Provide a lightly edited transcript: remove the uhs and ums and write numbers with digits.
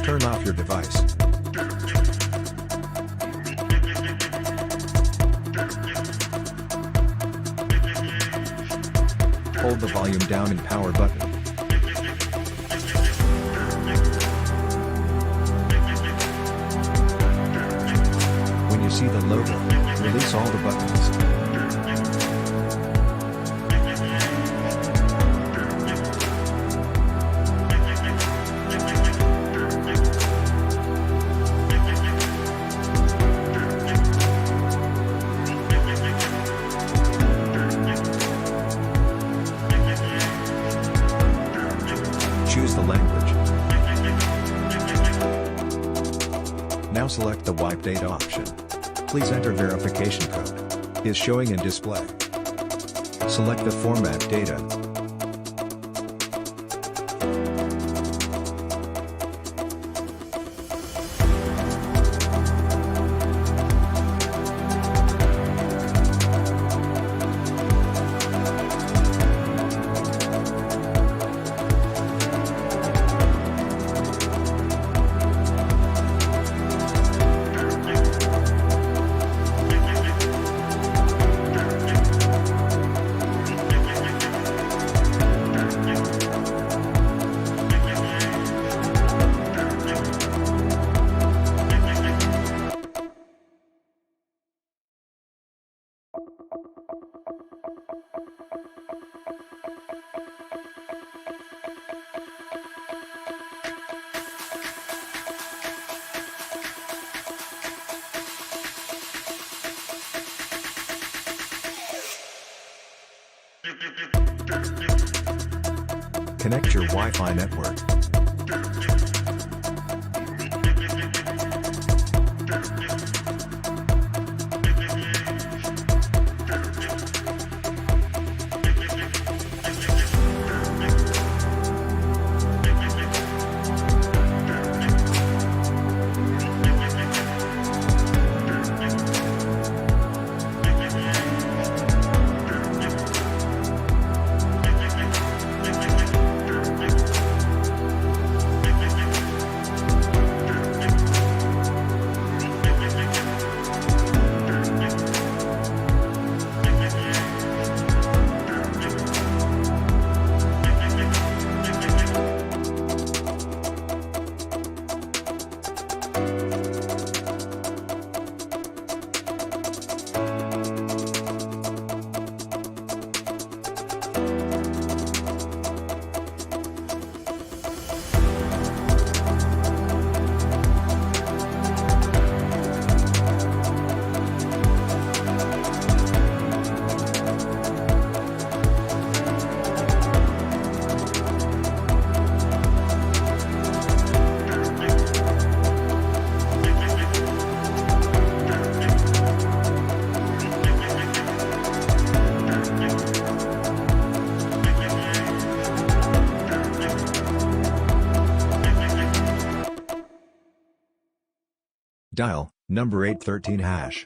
Turn off your device. Hold the volume down and power button. When you see the logo, release all the buttons. Choose the language. Now select the wipe date option. Please enter verification code. Is showing in display. Select the format data. Connect your Wi-Fi network. Dial, number 813 hash.